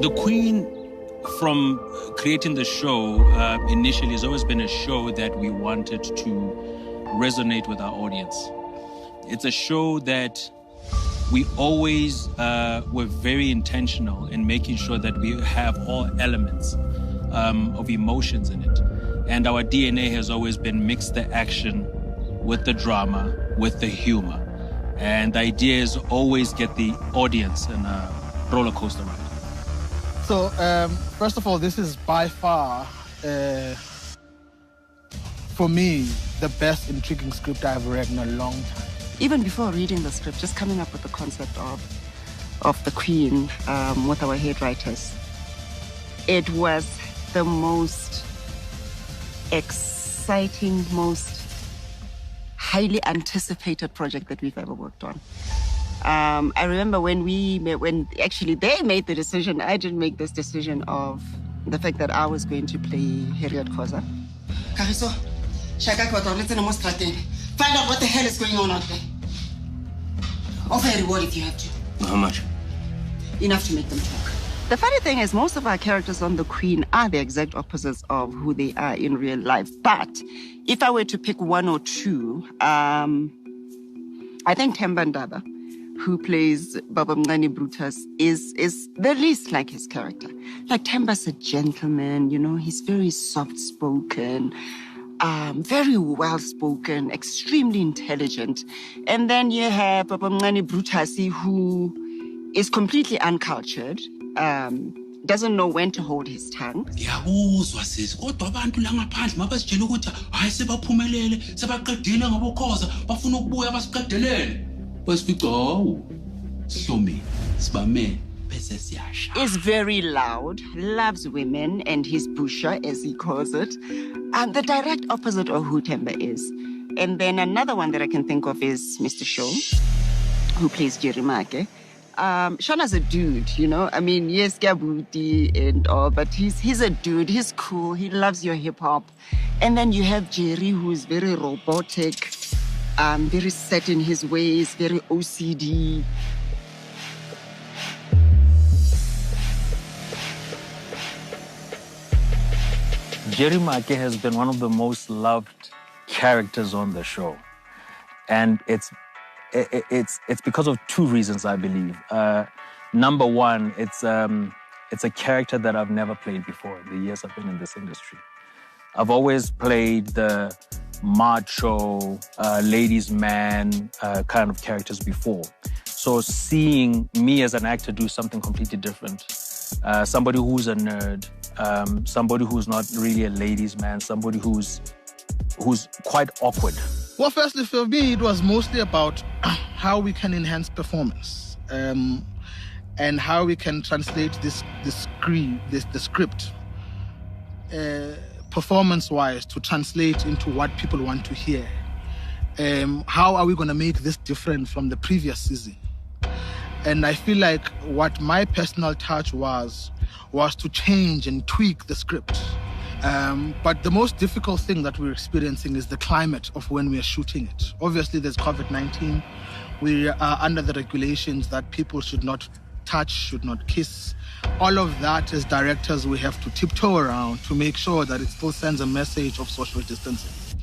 The Queen, from creating the show, initially has always been a show that we wanted to resonate with our audience. It's a show that we always were very intentional in making sure that we have all elements of emotions in it. And our DNA has always been mix the action with the drama, with the humor. And the idea is always get the audience in a roller coaster ride. So, first of all, this is by far, for me, the best intriguing script I've read in a long time. Even before reading the script, just coming up with the concept of the Queen with our head writers, it was the most exciting, most highly anticipated project that we've ever worked on. I remember when actually they made the decision, I didn't make this decision of the fact that I was going to play Harriet Khoza. Kagiso, find out what the hell is going on out there. Offer a reward if you have to. How much? Enough to make them talk. The funny thing is, most of our characters on The Queen are the exact opposites of who they are in real life. But if I were to pick one or two, I think Themba Ndaba, who plays Baba Mngani Brutus, is the least like his character. Like, Themba's a gentleman, you know, he's very soft-spoken, very well-spoken, extremely intelligent. And then you have Baba Mngani Brutus, who is completely uncultured, doesn't know when to hold his tongue. Is very loud, loves women, and his busha, as he calls it. The direct opposite of who Themba is. And then another one that I can think of is Mr. Shaw, who plays Jerry Make. Shauna's a dude, you know? I mean, yes, Gabuti and all, but he's a dude. He's cool. He loves your hip-hop. And then you have Jerry, who's very robotic, very set in his ways, very OCD. Jerry Make has been one of the most loved characters on the show. And it's because of two reasons, I believe. Number one, it's a character that I've never played before in the years I've been in this industry. I've always played the macho, ladies' man kind of characters before. So seeing me as an actor do something completely different, somebody who's a nerd, somebody who's not really a ladies' man, somebody who's quite awkward. Well, firstly, for me, it was mostly about how we can enhance performance and how we can translate the script performance-wise to translate into what people want to hear. How are we going to make this different from the previous season? And I feel like what my personal touch was to change and tweak the script. But the most difficult thing that we're experiencing is the climate of when we are shooting it. Obviously, there's COVID-19. We are under the regulations that people should not touch, should not kiss. All of that, as directors, we have to tiptoe around to make sure that it still sends a message of social distancing.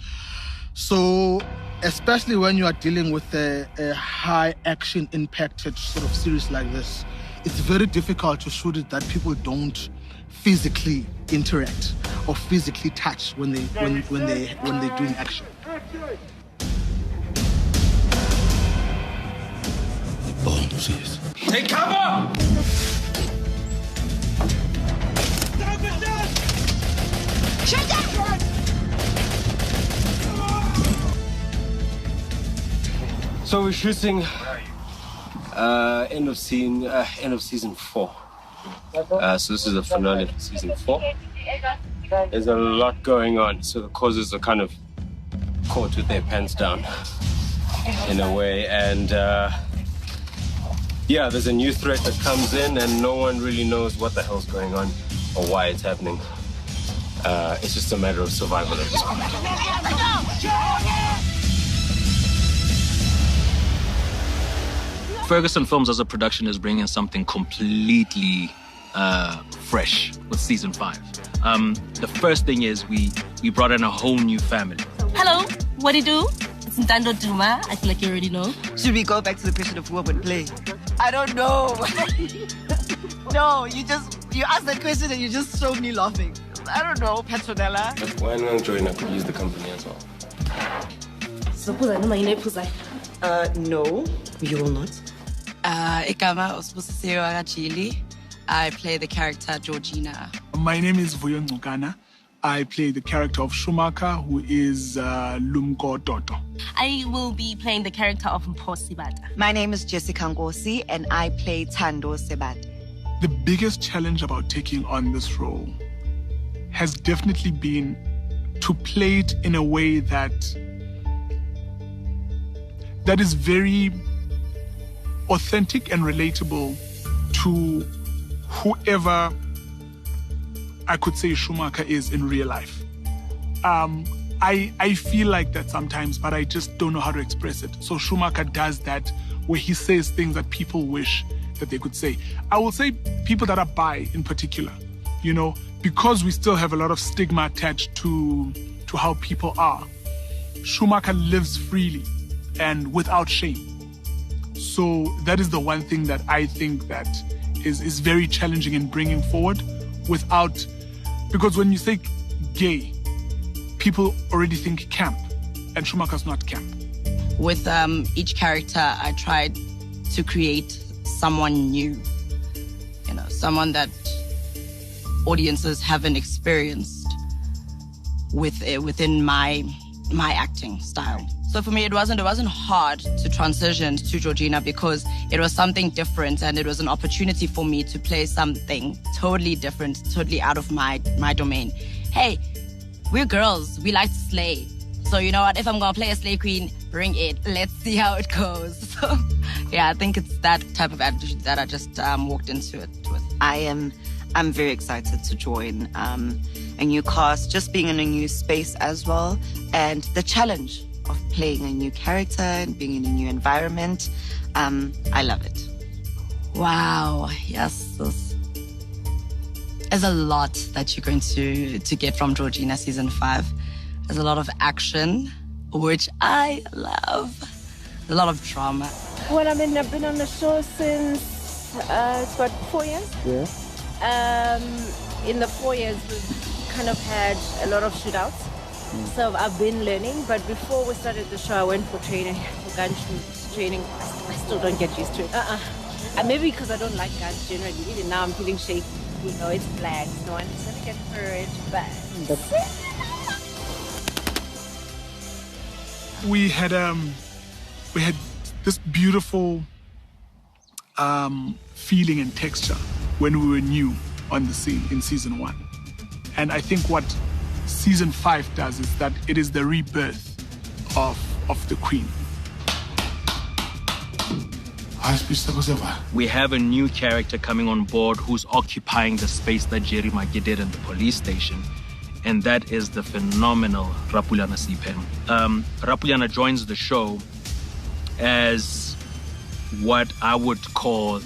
So, especially when you are dealing with a high action impacted sort of series like this, it's very difficult to shoot it that people don't physically interact or physically touch when they're doing action. Take cover! Shut down! So we're shooting end of season 4. So this is the finale of season 4. There's a lot going on, so the causes are kind of caught with their pants down in a way, and yeah, there's a new threat that comes in and no one really knows what the hell's going on or why it's happening. It's just a matter of survival at this point. Ferguson Films as a production is bringing something completely fresh with season 5. The first thing is we brought in a whole new family. Hello, what do you do? It's Ntando Duma. I feel like you already know. Should we go back to the question of who would play? I don't know. No, you asked that question and you just showed me laughing. I don't know, Petronella. Why not join? I could use the company as well. Suppose I know my name, Puzai. No, you will not. Ikama Osbusisiro Agachili. I play the character Georgina. My name is Vuyo Ngukana. I play the character of Schumacher, who is Lumko Toto. I will be playing the character of Mpho Sibata. My name is Jessica Ngosi, and I play Thando Sebate. The biggest challenge about taking on this role has definitely been to play it in a way that is very authentic and relatable to whoever I could say Schumacher is in real life. I feel like that sometimes, but I just don't know how to express it. So Schumacher does that, where he says things that people wish that they could say. I will say people that are bi in particular, you know, because we still have a lot of stigma attached to how people are. Schumacher lives freely and without shame. So that is the one thing that I think that is very challenging in bringing forward without, because when you say gay, people already think camp, and Schumacher's not camp. With each character, I tried to create someone new, you know, someone that audiences haven't experienced within my acting style. So for me, it wasn't hard to transition to Georgina because it was something different and it was an opportunity for me to play something totally different, totally out of my domain. Hey, we're girls, we like to slay. So you know what, if I'm gonna play a slay queen, bring it. Let's see how it goes. So yeah, I think it's that type of attitude that I just walked into it with. I'm very excited to join a new cast, just being in a new space as well, and the challenge of playing a new character and being in a new environment. I love it. Wow, yes. There's a lot that you're going to get from Georgina season 5. There's a lot of action, which I love. A lot of drama. Well, I mean, I've been on the show since it's about 4 years. Yeah. In the 4 years, we've kind of had a lot of shootouts. So I've been learning, but before we started the show, I went for training, for gun shoot training. I still don't get used to it. And maybe because I don't like guns generally. Even now I'm feeling shaky. You know, it's black. No one's gonna get hurt, but we had this beautiful feeling and texture when we were new on the scene in season 1. And I think what season 5 does is that it is the rebirth of the Queen. We have a new character coming on board who's occupying the space that Jerry Makie did in the police station, and that is the phenomenal Rapulana Siphen. Rapulana joins the show as what I would call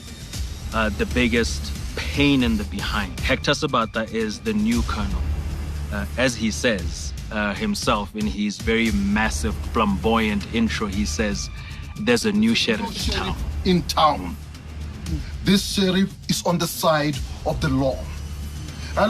the biggest pain in the behind. Hector Sabata is the new colonel. As he says himself in his very massive, flamboyant intro, he says, there's a new sheriff in town. This sheriff is on the side of the law. I